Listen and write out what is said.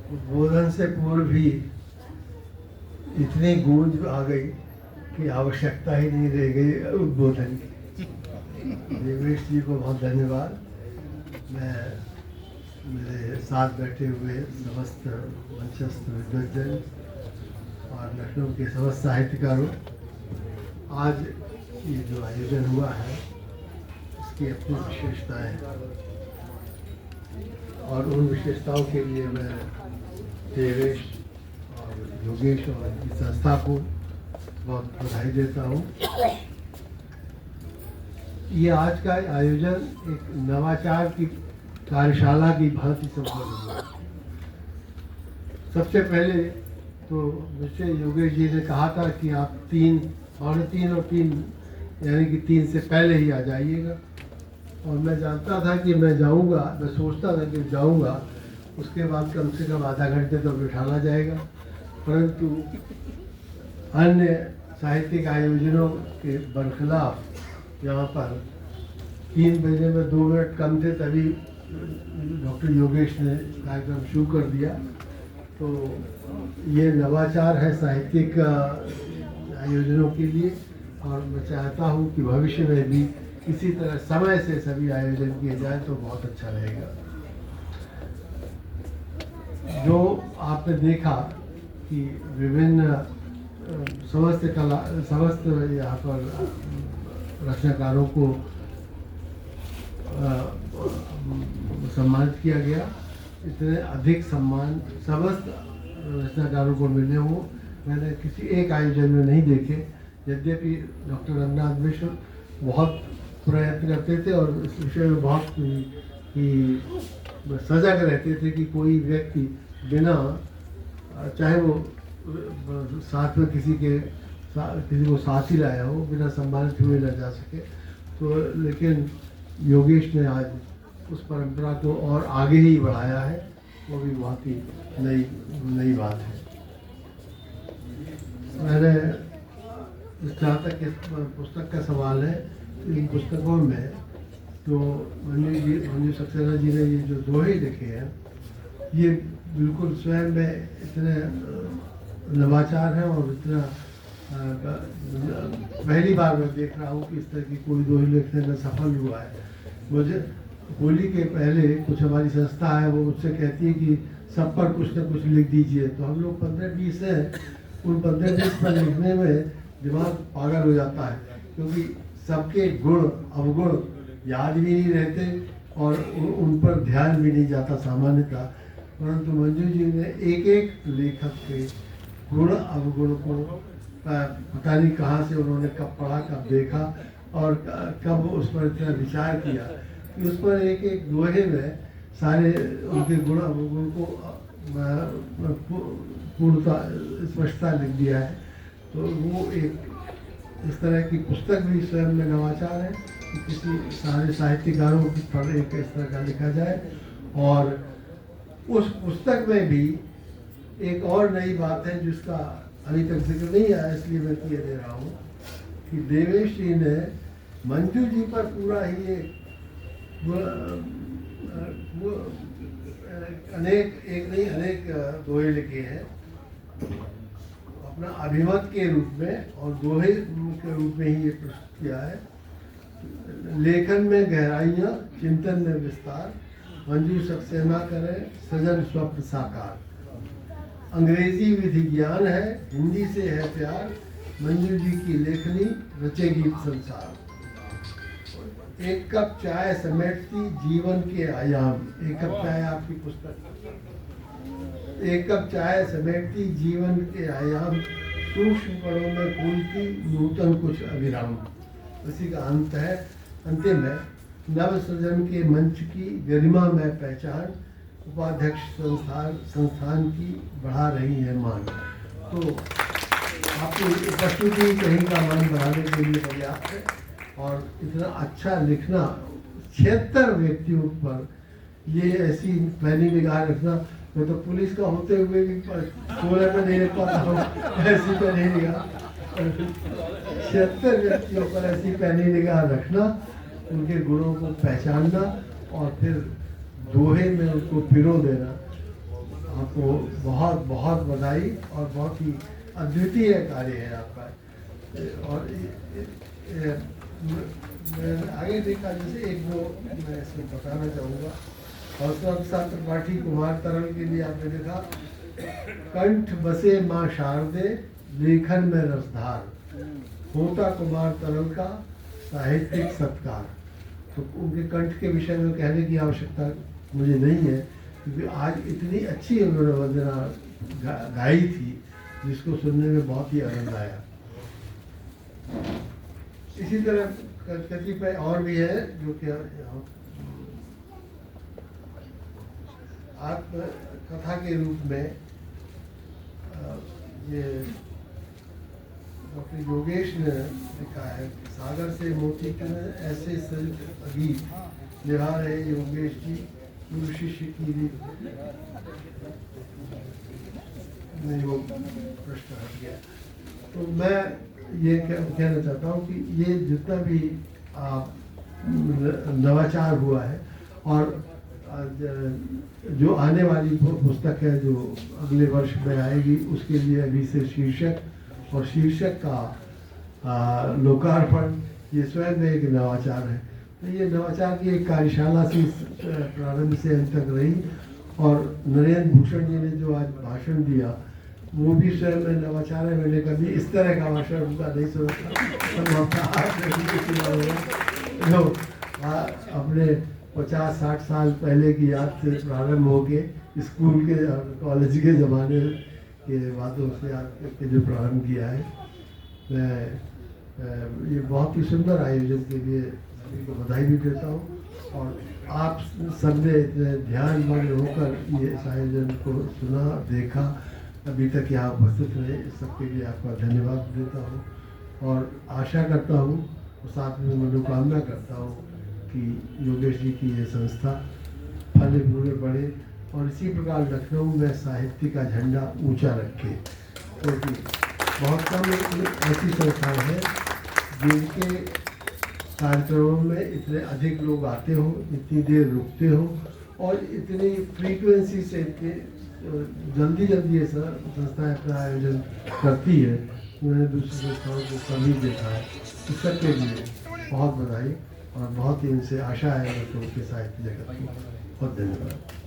उद्बोधन से पूर्व ही इतनी गूंज आ गई कि आवश्यकता ही नहीं रह गई उद्बोधन की। देवेश जी को बहुत धन्यवाद। मैं मेरे साथ बैठे हुए समस्त मंचस्थ विद्वजन और लखनऊ के समस्त साहित्यकारों, आज ये जो आयोजन हुआ है इसकी अपनी विशेषताएं हैं और उन विशेषताओं के लिए मैं देवेश और योगेश और इनकी संस्था को बहुत बधाई देता हूँ। ये आज का आयोजन एक नवाचार की कार्यशाला की भांति संपन्न हुआ। सबसे पहले तो मुझसे योगेश जी ने कहा था कि आप 3, 3:30 और 3 यानी कि 3 से पहले ही आ जाइएगा, और मैं जानता था कि मैं जाऊंगा, मैं सोचता था कि जाऊंगा, उसके बाद कम से कम आधा घंटे तो बिठाना जाएगा, परंतु अन्य साहित्यिक आयोजनों के बरखिलाफ यहाँ पर 3 बजे में 2 मिनट कम थे, तभी डॉक्टर योगेश ने कार्यक्रम शुरू कर दिया। तो ये नवाचार है साहित्यिक आयोजनों के लिए, और मैं चाहता हूँ कि भविष्य में भी इसी तरह समय से सभी आयोजन किए जाए तो बहुत अच्छा रहेगा। जो आपने देखा कि विभिन्न समस्त यहाँ पर रचनाकारों को सम्मानित किया गया। इतने अधिक सम्मान समस्त रचनाकारों को मिले हो मैंने किसी एक आयोजन में नहीं देखे। यद्यपि डॉक्टर रघुनाथ मिश्र बहुत प्रयत्न करते थे और इस विषय में बहुत ही सजग रहते थे कि कोई व्यक्ति बिना, चाहे वो साथ में किसी को साथ ही लाया हो, बिना सम्मानित हुए न जा सके। तो लेकिन योगेश ने आज उस परंपरा को और आगे ही बढ़ाया है, वो भी बहुत ही नई बात है। मैंने जहाँ तक इस पुस्तक का सवाल है, इन पुस्तकों में जो मंजू सक्सेना जी ने ये जो दोहे लिखे हैं, ये बिल्कुल स्वयं में इतने नवाचार हैं और इतना पहली बार मैं देख रहा हूँ कि इस तरह की कोई दोहे लिखने में सफल हुआ है। मुझे होली के पहले कुछ हमारी संस्था है, वो मुझसे कहती है कि सब पर कुछ न कुछ लिख दीजिए, तो हम लोग 15-20 हैं, उन 15-20 पर लिखने में दिमाग पागल हो जाता है, क्योंकि सबके गुण अवगुण याद भी नहीं रहते और उन पर ध्यान भी नहीं जाता सामान्यतः। परंतु मंजू जी ने एक एक लेखक के गुण अवगुण को पता नहीं कहाँ से उन्होंने कब पढ़ा, कब देखा और कब उस पर इतना विचार किया कि उस पर एक एक दोहे में सारे उनके गुण अवगुण को पूर्णता स्पष्टता लिख दिया है। तो वो एक इस तरह की पुस्तक भी स्वयं में नवाचार है कि किसी सारे साहित्यकारों पर एक इस तरह का लिखा जाए। और उस पुस्तक में भी एक और नई बात है जिसका अभी तक जिक्र नहीं आया, इसलिए मैं किए दे रहा हूँ कि देवेश जी ने मंजू जी पर पूरा ही अनेक दोहे लिखे हैं अपना अभिमत के रूप में, और दोहे के रूप में ही ये प्रस्तुत किया है। लेखन में गहराइयाँ, चिंतन में विस्तार, मंजू सक्सेना करे सजन स्वप्न साकार। अंग्रेजी विधि ज्ञान है, हिंदी से है प्यार, मंजू जी की लेखनी रचेगी संसार। एक कप चाय समेटती जीवन के आयाम, एक कप चाय आपकी पुस्तक, एक कप चाय समेटती जीवन के आयाम, सूक्ष्म कणों में फूलती नूतन कुछ अविराम। उसी का अंत है, अंतिम है, नव सृजन के मंच की गरिमा में पहचान, उपाध्यक्ष संस्थान की बढ़ा रही है मान। तो आपकी उपस्थिति कहीं का मान बढ़ाने के लिए पर्याप्त है। और इतना अच्छा लिखना 76 व्यक्तियों पर, ये ऐसी पैनी निगाह रखना, मैं तो पुलिस का होते हुए भी 16 में नहीं रख पाता हूँ, ऐसी पैनी निगाह 76 व्यक्तियों पर ऐसी पैनी निगाह रखना, उनके गुणों को पहचानना और फिर दोहे में उसको पिरो देना, आपको बहुत बहुत बधाई और बहुत ही अद्वितीय कार्य है आपका। और मैं आगे देखा, जैसे एक वो मैं इसमें बताना चाहूँगा, हौसला प्रसाद त्रिपाठी कुमार तरल के लिए आपने देखा, कंठ बसे माँ शारदे लेखन में रसधार, होता कुमार तरल का साहित्यिक सत्कार। तो उनके कंठ के विषय में कहने की आवश्यकता मुझे नहीं है, क्योंकि आज इतनी अच्छी उन्होंने वंदना गाई थी जिसको सुनने में बहुत ही आनंद आया। इसी तरह कतिपय और भी है जो कि आत्मकथा के रूप में ये डॉक्टर योगेश ने लिखा है, सागर से मोती के ऐसे सरित गीत निभा रहे योगेश जी, गुरु शिष्य की नहीं, वो प्रश्न हट गया। तो मैं ये कहना चाहता हूँ कि ये जितना भी नवाचार हुआ है, और जो आने वाली पुस्तक है जो अगले वर्ष में आएगी, उसके लिए अभी से शीर्षक और शीर्षक का लोकार्पण ये स्वयं में एक नवाचार है। तो ये नवाचार की एक कार्यशाला से प्रारंभ से अंत तक रही, और नरेंद्र भूषण जी ने जो आज भाषण दिया वो भी स्वयं में नवाचार है। मैंने कभी इस तरह का भाषण उनका नहीं सुना था। जो अपने 50-60 साल पहले की याद से प्रारंभ हो के स्कूल के कॉलेज के ज़माने के बातों से याद करके जो प्रारंभ किया है, मैं ये बहुत ही सुंदर आयोजन के लिए सभी को बधाई भी देता हूँ। और आप सबने इतने ध्यानमग्न होकर ये इस आयोजन को सुना, देखा, अभी तक यहाँ उपस्थित रहे, इस सबके लिए आपका धन्यवाद देता हूँ। और आशा करता हूँ और साथ में मनोकामना करता हूँ कि योगेश जी की ये संस्था फले फूले बढ़े और इसी प्रकार लखनऊ में साहित्य का झंडा ऊंचा रखे, क्योंकि बहुत कम ऐसी संस्थाएं हैं जिनके कार्यक्रमों में इतने अधिक लोग आते हों, इतनी देर रुकते हों, और इतनी फ्रीक्वेंसी से इतने जल्दी ये संस्थाएं अपना आयोजन करती है। उन्होंने दूसरी संस्थाओं को कभी देखा है। इस सबके लिए बहुत बधाई और बहुत ही इनसे आशा है कि साहित्य जगत की। बहुत धन्यवाद।